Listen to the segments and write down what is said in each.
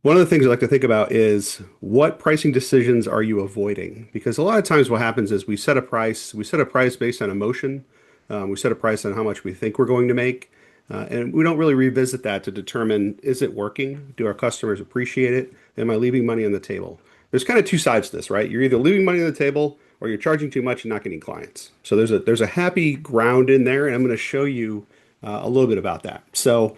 One of the things I like to think about is what pricing decisions are you avoiding? Because a lot of times what happens is we set a price based on emotion, we set a price on how much we think we're going to make, and we don't really revisit that to determine is it working? Do our customers appreciate it? Am I leaving money on the table? There's kind of two sides to this, right? You're either leaving money on the table or you're charging too much and not getting clients. So there's a happy ground in there, and I'm going to show you a little bit about that. So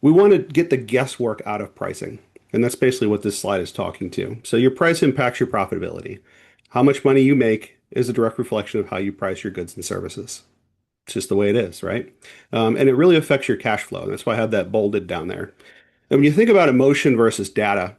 we want to get the guesswork out of pricing. And that's basically what this slide is talking to. So your price impacts your profitability. How much money you make is a direct reflection of how you price your goods and services. It's just the way it is, right? And it really affects your cash flow. That's why I have that bolded down there. And when you think about emotion versus data,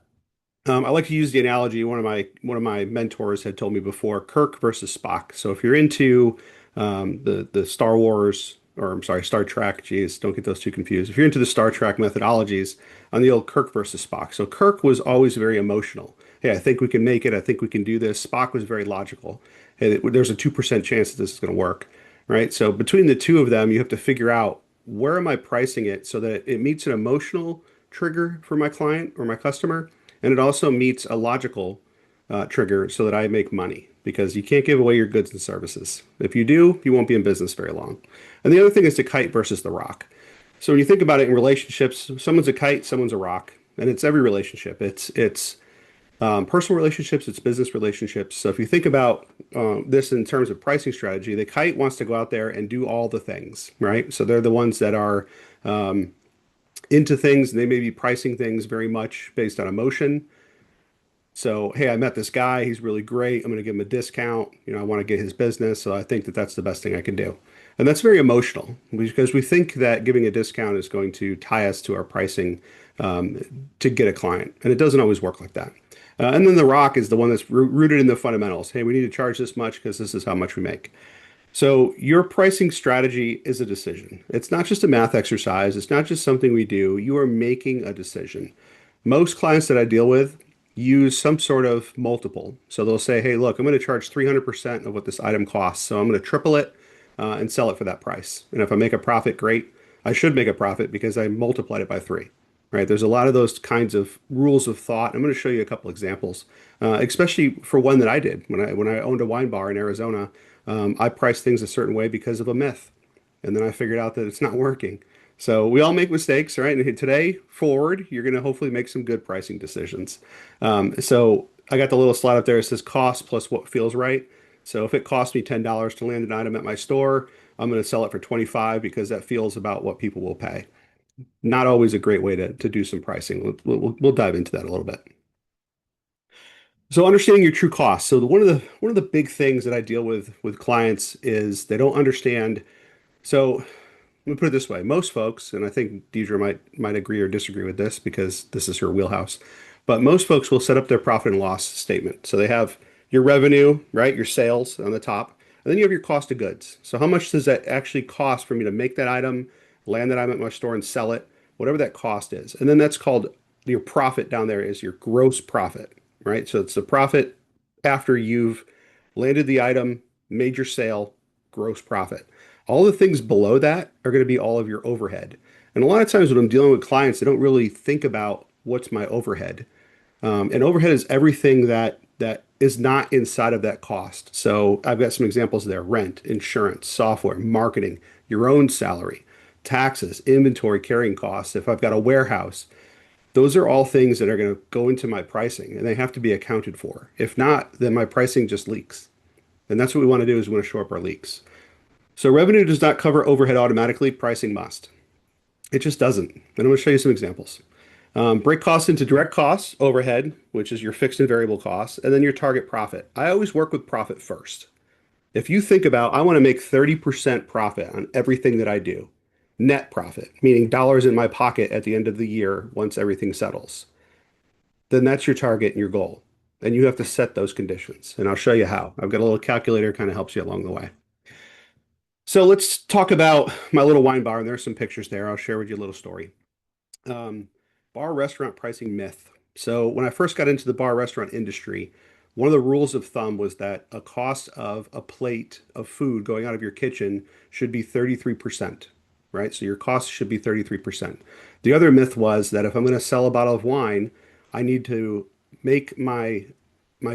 I like to use the analogy one of my mentors had told me before, Kirk versus Spock. So if you're into the Star Wars, or I'm sorry, Star Trek, geez, don't get those two confused. If you're into the Star Trek methodologies on the old Kirk versus Spock. So Kirk was always very emotional. Hey, I think we can make it. I think we can do this. Spock was very logical. Hey, there's a 2% chance that this is going to work, right? So between the two of them, you have to figure out where am I pricing it so that it meets an emotional trigger for my client or my customer, and it also meets a logical trigger so that I make money because you can't give away your goods and services. If you do, you won't be in business very long. And the other thing is the kite versus the rock. So when you think about it in relationships, someone's a kite, someone's a rock, and it's every relationship. It's personal relationships, it's business relationships. So if you think about this in terms of pricing strategy, the kite wants to go out there and do all the things, right? So they're the ones that are into things, and they may be pricing things very much based on emotion. So, hey, I met this guy. He's really great. I'm going to give him a discount. I want to get his business. So I think that that's the best thing I can do. And that's very emotional because we think that giving a discount is going to tie us to our pricing to get a client. And it doesn't always work like that. And then the rock is the one that's rooted in the fundamentals. Hey, we need to charge this much because this is how much we make. So your pricing strategy is a decision. It's not just a math exercise. It's not just something we do. You are making a decision. Most clients that I deal with use some sort of multiple. So they'll say, hey, look, I'm going to charge 300% of what this item costs. So I'm going to triple it and sell it for that price. And if I make a profit, great. I should make a profit because I multiplied it by three. Right? There's a lot of those kinds of rules of thought. I'm going to show you a couple examples, especially for one that I did when I owned a wine bar in Arizona. I priced things a certain way because of a myth, and then I figured out that it's not working. So we all make mistakes, right? And today forward, you're going to hopefully make some good pricing decisions. So I got the little slide up there. It says cost plus what feels right. So if it costs me $10 to land an item at my store, I'm going to sell it for 25 because that feels about what people will pay. Not always a great way to do some pricing. We'll dive into that a little bit. So understanding your true costs. So one of the big things that I deal with clients is they don't understand. So let me put it this way. Most folks, and I think Deidre might agree or disagree with this because this is her wheelhouse, but most folks will set up their profit and loss statement. So they have your revenue, right? Your sales on the top, and then you have your cost of goods. So how much does that actually cost for me to make that item, land that item at my store and sell it, whatever that cost is. And then that's called your profit down there is your gross profit, right? So it's the profit after you've landed the item, made your sale, gross profit. All the things below that are going to be all of your overhead. And a lot of times when I'm dealing with clients, they don't really think about what's my overhead. And overhead is everything that is not inside of that cost. So I've got some examples there: rent, insurance, software, marketing, your own salary, taxes, inventory carrying costs. If I've got a warehouse, those are all things that are going to go into my pricing and they have to be accounted for. If not, then my pricing just leaks. And that's what we want to do is we want to show up our leaks. So revenue does not cover overhead automatically, pricing must. It just doesn't. And I'm going to show you some examples. Break costs into direct costs, overhead, which is your fixed and variable costs, and then your target profit. I always work with profit first. If you think about, I want to make 30% profit on everything that I do, net profit, meaning dollars in my pocket at the end of the year once everything settles, then that's your target and your goal. And you have to set those conditions. And I'll show you how. I've got a little calculator, kind of helps you along the way. So let's talk about my little wine bar, and there's some pictures there. I'll share with you a little story. Um, Bar restaurant pricing myth. So when I first got into the bar restaurant industry, one of the rules of thumb was that a cost of a plate of food going out of your kitchen should be 33%, right? So your cost should be 33%. The other myth was that if I'm going to sell a bottle of wine, I need to make my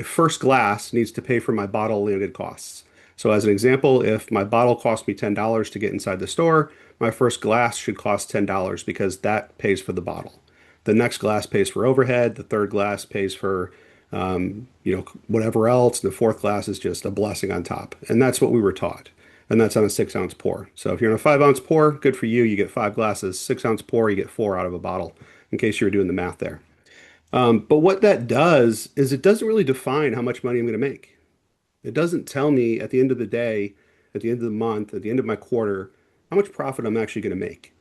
first glass needs to pay for my bottle landed costs. So as an example, if my bottle cost me $10 to get inside the store, my first glass should cost $10 because that pays for the bottle. The next glass pays for overhead. The third glass pays for, whatever else. And the fourth glass is just a blessing on top. And that's what we were taught. And that's on a 6 ounce pour. So if you're in a 5 ounce pour, good for you. You get five glasses. 6 ounce pour, you get four out of a bottle, in case you were doing the math there. But what that does is it doesn't really define how much money I'm going to make. It doesn't tell me at the end of the day, at the end of the month, at the end of my quarter, how much profit I'm actually going to make.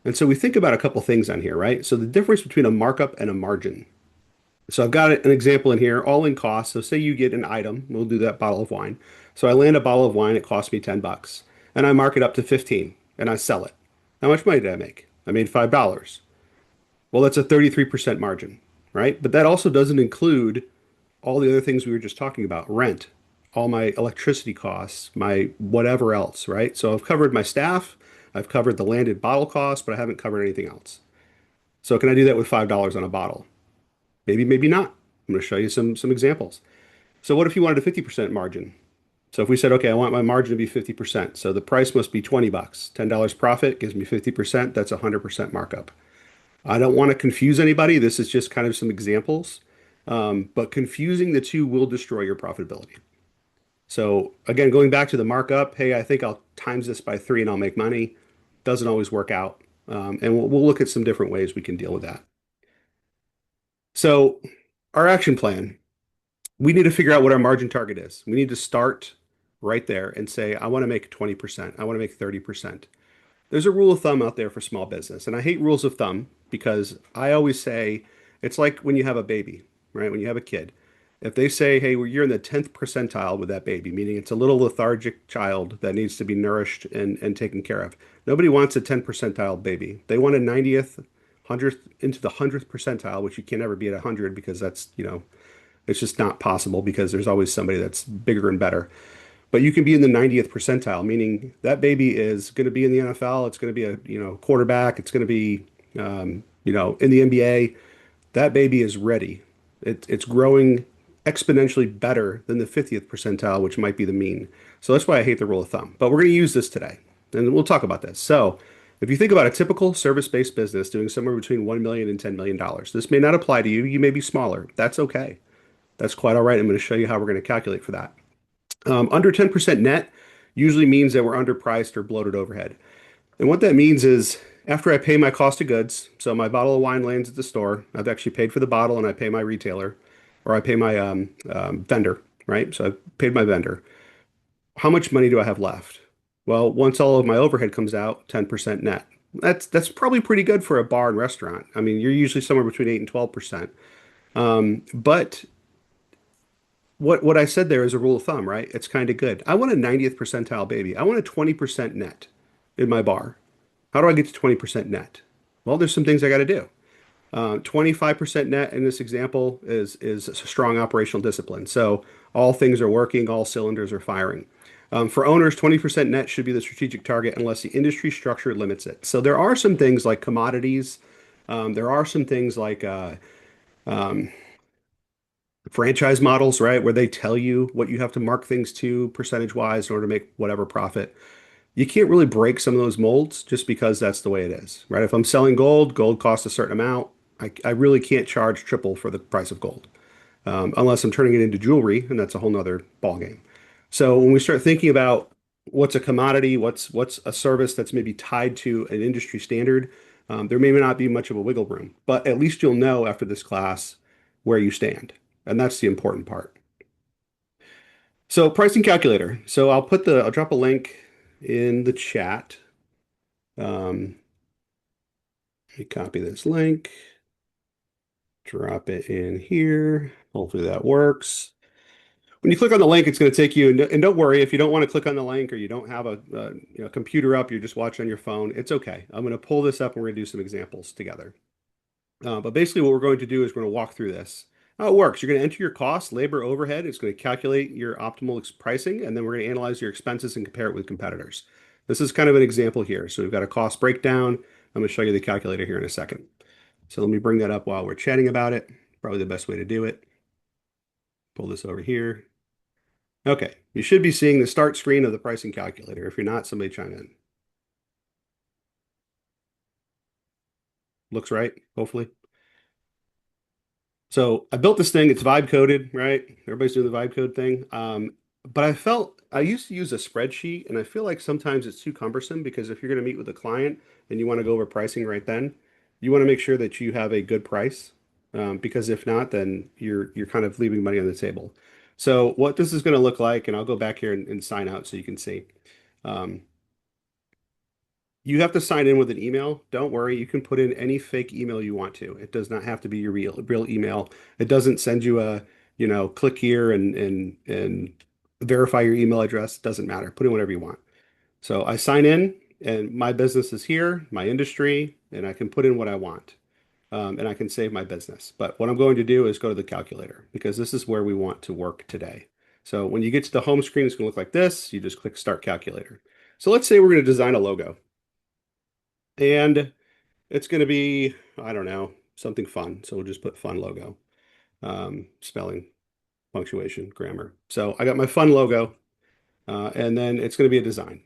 And so we think about a couple things on here, right? So the difference between a markup and a margin. So I've got an example in here, all in cost. So say you get an item, we'll do that bottle of wine. So I land a bottle of wine, it costs me 10 bucks, and I mark it up to 15 and I sell it. How much money did I make? I made $5. Well, that's a 33% margin, right? But that also doesn't include all the other things we were just talking about, rent, all my electricity costs, my whatever else, right? So I've covered my staff, I've covered the landed bottle cost, but I haven't covered anything else. So can I do that with $5 on a bottle? Maybe, maybe not. I'm going to show you some examples. So what if you wanted a 50% margin? So if we said, okay, I want my margin to be 50%. So the price must be 20 bucks. $10 profit gives me 50%. That's a 100% markup. I don't want to confuse anybody. This is just kind of some examples. But confusing the two will destroy your profitability. So again, going back to the markup, hey, I think I'll times this by three and I'll make money. Doesn't always work out. And we'll look at some different ways we can deal with that. So our action plan, we need to figure out what our margin target is. We need to start right there and say, I want to make 20%. I want to make 30%. There's a rule of thumb out there for small business, and I hate rules of thumb because I always say it's like when you have a baby, right? When you have a kid. If they say, hey, well, you're in the 10th percentile with that baby, meaning it's a little lethargic child that needs to be nourished and taken care of. Nobody wants a 10th percentile baby. They want a 90th, 100th into the 100th percentile, which you can never be at 100 because that's, it's just not possible because there's always somebody that's bigger and better. But you can be in the 90th percentile, meaning that baby is going to be in the NFL. It's going to be a, quarterback. It's going to be, in the NBA. That baby is ready. It's growing exponentially better than the 50th percentile, which might be the mean. So that's why I hate the rule of thumb. But we're going to use this today, and we'll talk about this. So if you think about a typical service-based business doing somewhere between $1 million and $10 million, this may not apply to you. You may be smaller. That's okay. That's quite all right. I'm going to show you how we're going to calculate for that. Under 10% net usually means that we're underpriced or bloated overhead. And what that means is after I pay my cost of goods, so my bottle of wine lands at the store, I've actually paid for the bottle and I pay my retailer or I pay my vendor, right? So I've paid my vendor. How much money do I have left? Well, once all of my overhead comes out, 10% net. That's probably pretty good for a bar and restaurant. I mean, you're usually somewhere between 8 and 12%. But what I said there is a rule of thumb, right? It's kind of good. I want a 90th percentile baby. I want a 20% net in my bar. How do I get to 20% net? Well, there's some things I got to do. 25% net in this example is a strong operational discipline. So all things are working, all cylinders are firing. For owners, 20% net should be the strategic target unless the industry structure limits it. So there are some things like commodities. There are some things like franchise models, right, where they tell you what you have to mark things to percentage wise in order to make whatever profit. You can't really break some of those molds just because that's the way it is, right? If I'm selling gold, gold costs a certain amount. I really can't charge triple for the price of gold unless I'm turning it into jewelry, and that's a whole nother ballgame. So when we start thinking about what's a commodity, what's a service that's maybe tied to an industry standard, there may not be much of a wiggle room, but at least you'll know after this class where you stand. And that's the important part. So pricing calculator. So I'll drop a link in the chat. Let me copy this link, drop it in here. Hopefully that works. When you click on the link, it's going to take you, and don't worry if you don't want to click on the link or you don't have a computer up, you're just watching on your phone. It's okay. I'm going to pull this up and we're going to do some examples together. But basically what we're going to do is we're going to walk through this. How it works, you're going to enter your costs, labor, overhead. It's going to calculate your optimal pricing, and then we're going to analyze your expenses and compare it with competitors. This is kind of an example here. So we've got a cost breakdown. I'm going to show you the calculator here in a second. So let me bring that up while we're chatting about it. Probably the best way to do it. Pull this over here. Okay, you should be seeing the start screen of the pricing calculator. If you're not, somebody chime in. Looks right, hopefully. So I built this thing. It's vibe coded, right? Everybody's doing the vibe code thing. But I felt I used to use a spreadsheet, and I feel like sometimes it's too cumbersome because if you're going to meet with a client and you want to go over pricing right then, you want to make sure that you have a good price. Because if not, then you're kind of leaving money on the table. So what this is going to look like, and I'll go back here and sign out so you can see. Um, you have to sign in with an email. Don't worry, you can put in any fake email you want to. It does not have to be your real email. It doesn't send you a, click here and verify your email address. Doesn't matter. Put in whatever you want. So I sign in and my business is here, my industry, and I can put in what I want. And I can save my business. But what I'm going to do is go to the calculator because this is where we want to work today. So when you get to the home screen, it's going to look like this. You just click Start Calculator. So let's say we're going to design a logo. And it's going to be, I don't know, something fun. So we'll just put fun logo, spelling, punctuation, grammar. So I got my fun logo, and then it's going to be a design.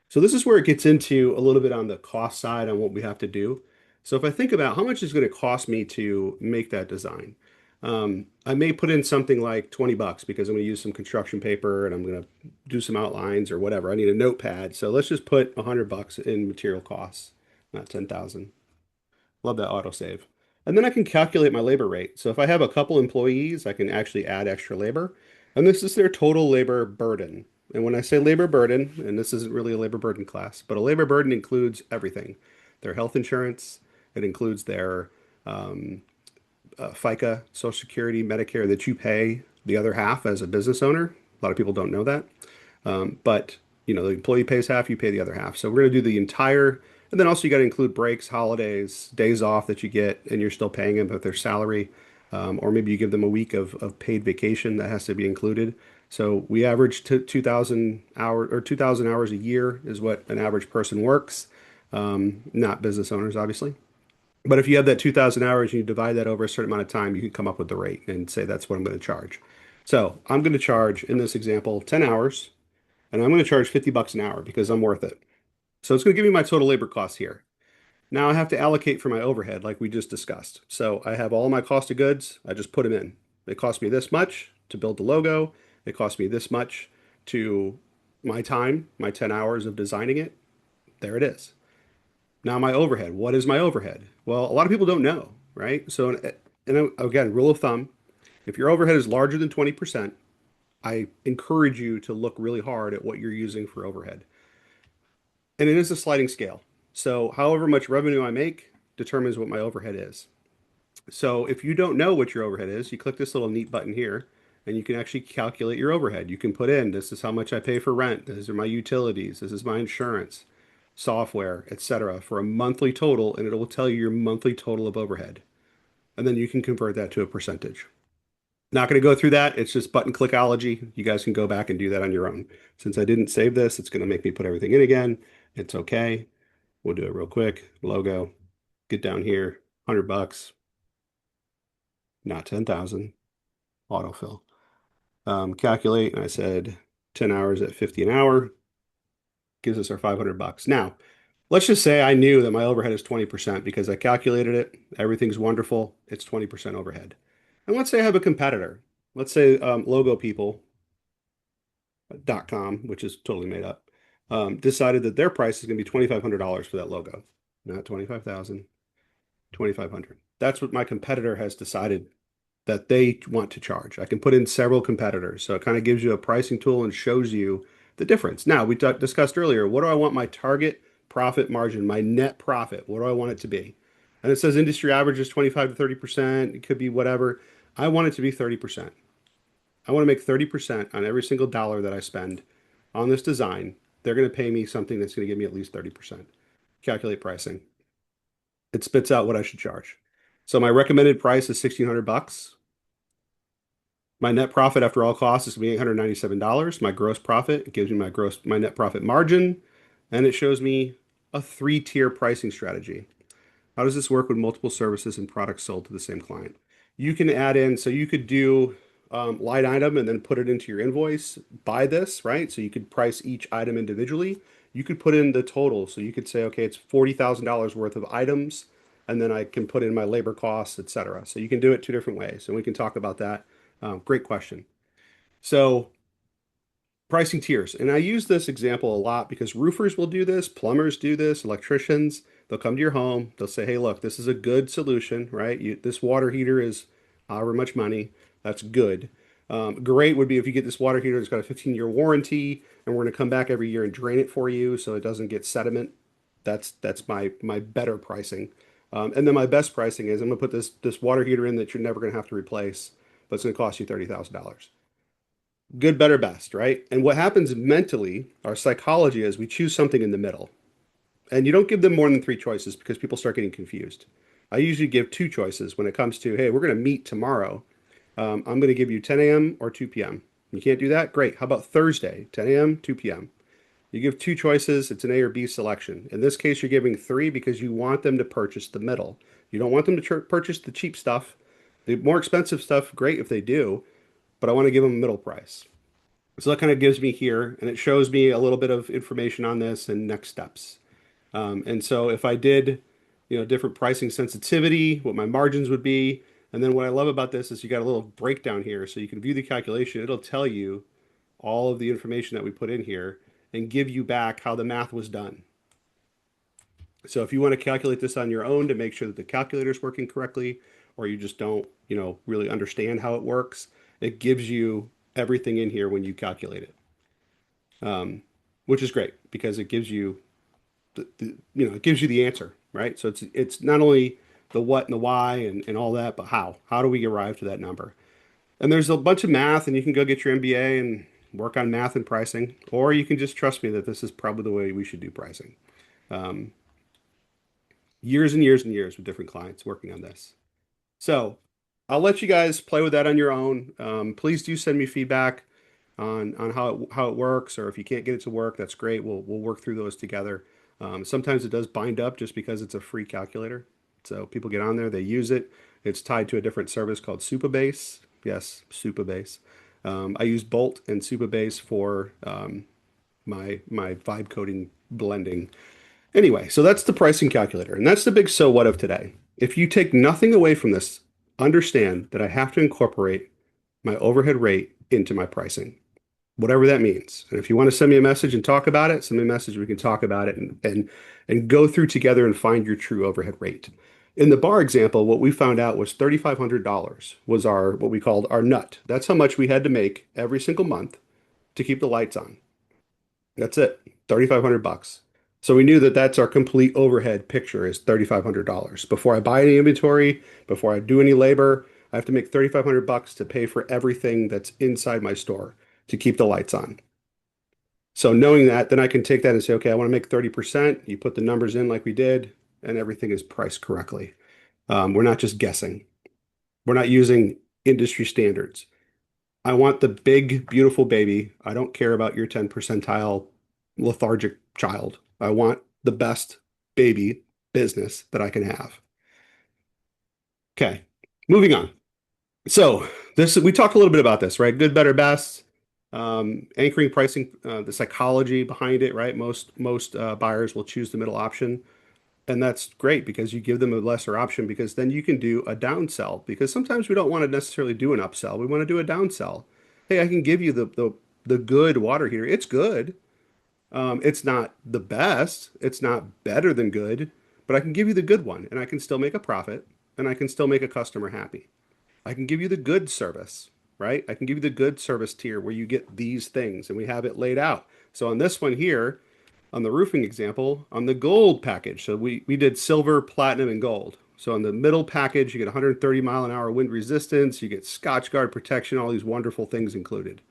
So this is where it gets into a little bit on the cost side on what we have to do. So if I think about how much is going to cost me to make that design, I may put in something like 20 bucks because I'm going to use some construction paper and I'm going to do some outlines or whatever. I need a notepad. So let's just put 100 bucks in material costs, not 10,000. Love that autosave. And then I can calculate my labor rate. So if I have a couple employees, I can actually add extra labor. And this is their total labor burden. And when I say labor burden, and this isn't really a labor burden class, but a labor burden includes everything. Their health insurance, it includes their FICA, Social Security, Medicare that you pay the other half as a business owner. A lot of people don't know that. But the employee pays half, you pay the other half. So we're going to do the entire, and then also you got to include breaks, holidays, days off that you get, and you're still paying them with their salary. Or maybe you give them a week of paid vacation that has to be included. So we average 2,000 hours or 2,000 hours a year is what an average person works. Not business owners, obviously. But if you have that 2,000 hours and you divide that over a certain amount of time, you can come up with the rate and say that's what I'm going to charge. So I'm going to charge, in this example, 10 hours, and I'm going to charge 50 bucks an hour because I'm worth it. So it's going to give me my total labor costs here. Now I have to allocate for my overhead like we just discussed. So I have all my cost of goods. I just put them in. It cost me this much to build the logo. It cost me this much to my time, my 10 hours of designing it. There it is. Now my overhead. What is my overhead? Well, a lot of people don't know, right? So, and again, rule of thumb, if your overhead is larger than 20%, I encourage you to look really hard at what you're using for overhead. And it is a sliding scale. So however much revenue I make determines what my overhead is. So if you don't know what your overhead is, you click this little neat button here and you can actually calculate your overhead. You can put in, this is how much I pay for rent. These are my utilities. This is my insurance, software, etc. for a monthly total, and it will tell you your monthly total of overhead. And then you can convert that to a percentage. Not going to go through that. It's just button clickology. You guys can go back and do that on your own. Since I didn't save this, it's going to make me put everything in again. It's okay. We'll do it real quick. Logo, get down here, 100 bucks, not 10,000, autofill. Calculate, and I said 10 hours at 50 an hour gives us our 500 bucks. Now, let's just say I knew that my overhead is 20% because I calculated it. Everything's wonderful. It's 20% overhead. And let's say I have a competitor. Let's say logopeople.com, which is totally made up, decided that their price is going to be $2,500 for that logo, not 25,000, 2,500. That's what my competitor has decided that they want to charge. I can put in several competitors. So it kind of gives you a pricing tool and shows you the difference. Now, we discussed earlier, what do I want my target profit margin, my net profit? What do I want it to be? And it says industry average is 25 to 30%. It could be whatever. I want it to be 30%. I want to make 30% on every single dollar that I spend on this design. They're going to pay me something that's going to give me at least 30%. Calculate pricing. It spits out what I should charge. So my recommended price is 1,600 bucks. My net profit after all costs is going to be $897. My gross profit, it gives me my net profit margin, and it shows me a three-tier pricing strategy. How does this work with multiple services and products sold to the same client? You can add in, so you could do line item and then put it into your invoice. Buy this, right? So you could price each item individually. You could put in the total. So you could say, okay, it's $40,000 worth of items, and then I can put in my labor costs, etc. So you can do it two different ways, and we can talk about that. Great question. So pricing tiers. And I use this example a lot because roofers will do this, plumbers do this, electricians. They'll come to your home. They'll say, hey, look, this is a good solution, right? This water heater is however much money. That's good. Great would be if you get this water heater that's got a 15-year warranty and we're going to come back every year and drain it for you so it doesn't get sediment. That's my better pricing. And then my best pricing is I'm going to put this water heater in that you're never going to have to replace, but it's going to cost you $30,000. Good, better, best, right? And what happens mentally, our psychology is we choose something in the middle. And you don't give them more than three choices because people start getting confused. I usually give two choices when it comes to, hey, we're going to meet tomorrow. I'm going to give you 10 a.m. or 2 p.m. You can't do that? Great. How about Thursday, 10 a.m., 2 p.m.? You give two choices, it's an A or B selection. In this case, you're giving three because you want them to purchase the middle. You don't want them to purchase the cheap stuff. The more expensive stuff, great if they do, but I want to give them a middle price. So that kind of gives me here, and it shows me a little bit of information on this and next steps. And so if I did, different pricing sensitivity, what my margins would be, and then what I love about this is you got a little breakdown here, so you can view the calculation. It'll tell you all of the information that we put in here and give you back how the math was done. So if you want to calculate this on your own to make sure that the calculator is working correctly, or you just don't, really understand how it works, it gives you everything in here when you calculate it, which is great because it gives you it gives you the answer, right? So it's not only the what and the why and all that, but how. How do we arrive to that number? And there's a bunch of math, and you can go get your MBA and work on math and pricing, or you can just trust me that this is probably the way we should do pricing. Um, Years and years and years with different clients working on this. So I'll let you guys play with that on your own. Please do send me feedback on how it works, or if you can't get it to work, that's great. We'll work through those together. Sometimes it does bind up just because it's a free calculator. So people get on there, they use it. It's tied to a different service called Supabase. Yes, Supabase. I use Bolt and Supabase for my vibe coding blending. Anyway, so that's the pricing calculator, and that's the big so what of today. If you take nothing away from this, understand that I have to incorporate my overhead rate into my pricing, whatever that means. And if you want to send me a message and talk about it, send me a message. We can talk about it and go through together and find your true overhead rate. In the bar example, what we found out was $3,500 was our what we called our nut. That's how much we had to make every single month to keep the lights on. That's it, 3,500 bucks. So we knew that that's our complete overhead picture is $3,500. Before I buy any inventory, before I do any labor, I have to make 3,500 bucks to pay for everything that's inside my store to keep the lights on. So knowing that, then I can take that and say, okay, I want to make 30%. You put the numbers in like we did, and everything is priced correctly. We're not just guessing. We're not using industry standards. I want the big, beautiful baby. I don't care about your 10 percentile lethargic child. I want the best baby business that I can have. Okay, moving on. So this we talked a little bit about this, right? Good, better, best. Anchoring pricing, the psychology behind it, right? Most buyers will choose the middle option. And that's great because you give them a lesser option because then you can do a downsell. Because sometimes we don't want to necessarily do an upsell. We want to do a downsell. Hey, I can give you the good water heater. It's good. It's not the best. It's not better than good, but I can give you the good one and I can still make a profit and I can still make a customer happy. I can give you the good service, right? I can give you the good service tier where you get these things and we have it laid out. So on this one here, on the roofing example, on the gold package, so we did silver, platinum, and gold. So on the middle package, you get 130 mile an hour wind resistance, you get Scotch Guard protection, all these wonderful things included.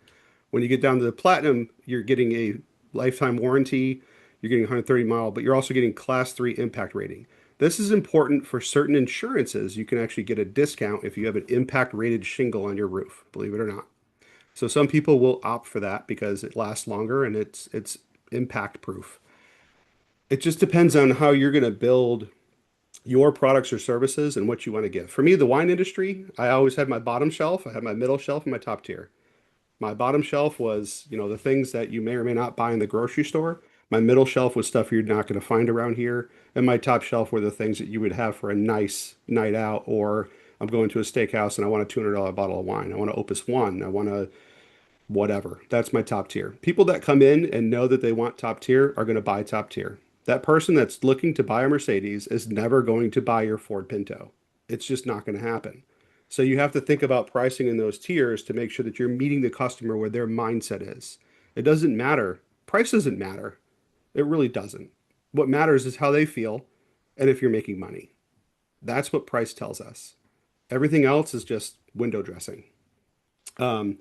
When you get down to the platinum, you're getting a lifetime warranty, you're getting 130 mile, but you're also getting class 3 impact rating. This is important for certain insurances. You can actually get a discount if you have an impact rated shingle on your roof, believe it or not. So some people will opt for that because it lasts longer and it's impact proof. It just depends on how you're going to build your products or services and what you want to give. For me, the wine industry, I always had my bottom shelf, I had my middle shelf, and my top tier. My bottom shelf was, the things that you may or may not buy in the grocery store. My middle shelf was stuff you're not going to find around here. And my top shelf were the things that you would have for a nice night out, or I'm going to a steakhouse and I want a $200 bottle of wine. I want to Opus One. I want to whatever. That's my top tier. People that come in and know that they want top tier are going to buy top tier. That person that's looking to buy a Mercedes is never going to buy your Ford Pinto. It's just not going to happen. So you have to think about pricing in those tiers to make sure that you're meeting the customer where their mindset is. It doesn't matter. Price doesn't matter. It really doesn't. What matters is how they feel and if you're making money. That's what price tells us. Everything else is just window dressing. Um,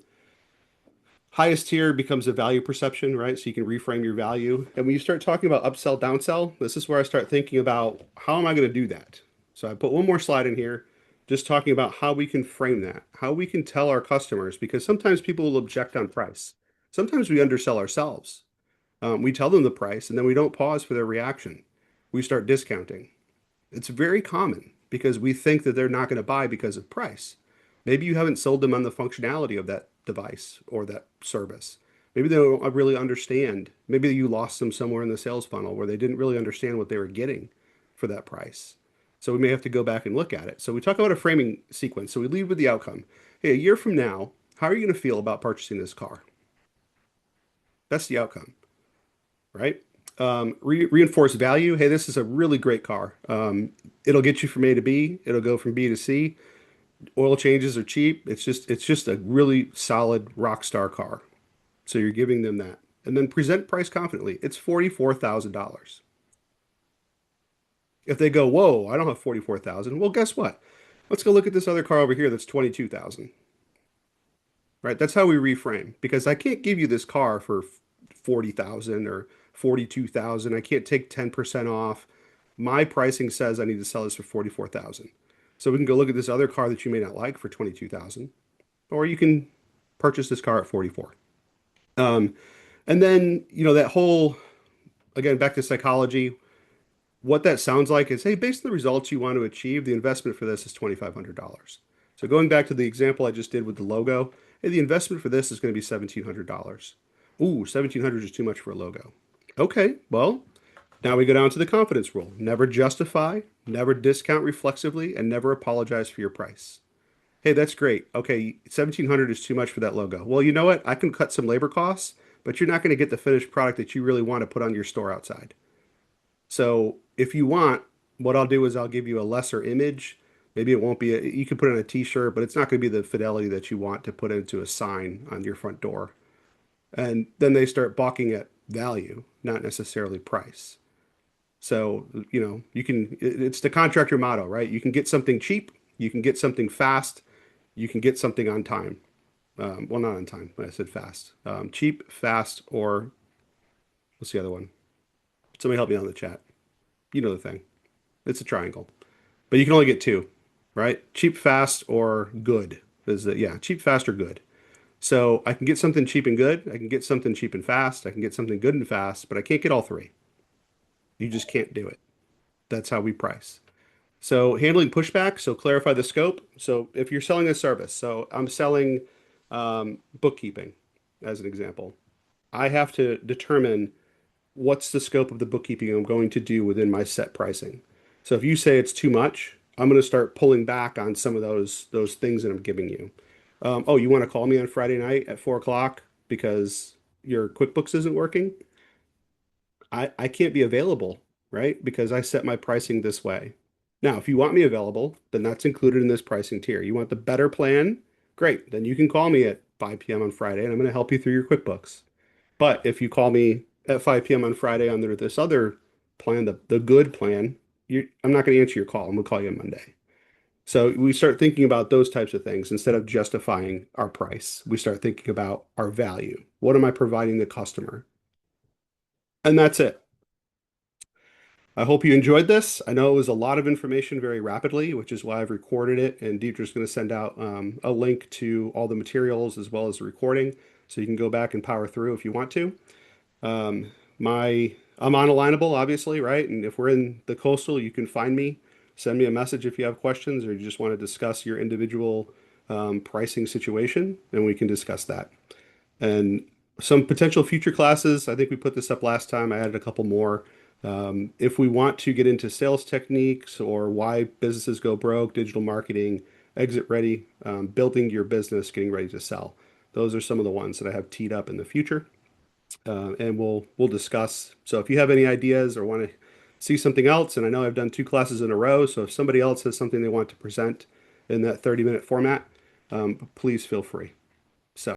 Highest tier becomes a value perception, right? So you can reframe your value. And when you start talking about upsell, downsell, this is where I start thinking about how am I going to do that? So I put one more slide in here, just talking about how we can frame that, how we can tell our customers, because sometimes people will object on price. Sometimes we undersell ourselves. We tell them the price and then we don't pause for their reaction. We start discounting. It's very common because we think that they're not going to buy because of price. Maybe you haven't sold them on the functionality of that device or that service. Maybe they don't really understand. Maybe you lost them somewhere in the sales funnel where they didn't really understand what they were getting for that price. So we may have to go back and look at it. So we talk about a framing sequence. So we lead with the outcome. Hey, a year from now, how are you going to feel about purchasing this car? That's the outcome, right? Reinforce value. Hey, this is a really great car. It'll get you from A to B. It'll go from B to C. Oil changes are cheap. It's just a really solid rock star car. So you're giving them that. And then present price confidently. It's $44,000. If they go, "Whoa, I don't have 44,000." Well, guess what? Let's go look at this other car over here that's 22,000. Right? That's how we reframe because I can't give you this car for 40,000 or 42,000. I can't take 10% off. My pricing says I need to sell this for 44,000. So we can go look at this other car that you may not like for 22,000, or you can purchase this car at 44. Um, and then, that whole, again, back to psychology, what that sounds like is, hey, based on the results you want to achieve, the investment for this is $2,500. So going back to the example I just did with the logo, hey, the investment for this is going to be $1,700. Ooh, 1,700 is too much for a logo. Okay, well, now we go down to the confidence rule. Never justify, never discount reflexively, and never apologize for your price. Hey, that's great. Okay, 1,700 is too much for that logo. Well, you know what? I can cut some labor costs, but you're not going to get the finished product that you really want to put on your store outside. So if you want, what I'll do is I'll give you a lesser image. Maybe it won't be you can put it on a t-shirt, but it's not going to be the fidelity that you want to put into a sign on your front door. And then they start balking at value, not necessarily price. So, it's the contractor motto, right? You can get something cheap, you can get something fast, you can get something on time. Well, not on time, I said fast. Cheap, fast, or what's the other one? Somebody help me out in the chat. You know the thing. It's a triangle. But you can only get two, right? Cheap, fast, or good. Yeah, cheap, fast, or good. So I can get something cheap and good. I can get something cheap and fast. I can get something good and fast, but I can't get all three. You just can't do it. That's how we price. So handling pushback. So clarify the scope. So if you're selling a service, so I'm selling bookkeeping as an example. I have to determine what's the scope of the bookkeeping I'm going to do within my set pricing. So if you say it's too much, I'm going to start pulling back on some of those things that I'm giving you. Oh, you want to call me on Friday night at 4 o'clock because your QuickBooks isn't working? I can't be available, right? Because I set my pricing this way. Now, if you want me available, then that's included in this pricing tier. You want the better plan? Great. Then you can call me at 5 p.m. on Friday and I'm going to help you through your QuickBooks. But if you call me at 5 p.m. on Friday under this other plan, the good plan, I'm not going to answer your call. I'm going to call you on Monday. So we start thinking about those types of things instead of justifying our price. We start thinking about our value. What am I providing the customer? And that's it. I hope you enjoyed this. I know it was a lot of information very rapidly, which is why I've recorded it. And Deidre's going to send out a link to all the materials as well as the recording, so you can go back and power through if you want to. I'm unalignable, obviously, right? And if we're in the coastal, you can find me. Send me a message if you have questions or you just want to discuss your individual pricing situation, and we can discuss that. And some potential future classes, I think we put this up last time. I added a couple more. If we want to get into sales techniques or why businesses go broke, digital marketing, exit ready, building your business, getting ready to sell. Those are some of the ones that I have teed up in the future, and we'll discuss. So if you have any ideas or want to see something else, and I know I've done two classes in a row, so if somebody else has something they want to present in that 30-minute format, please feel free.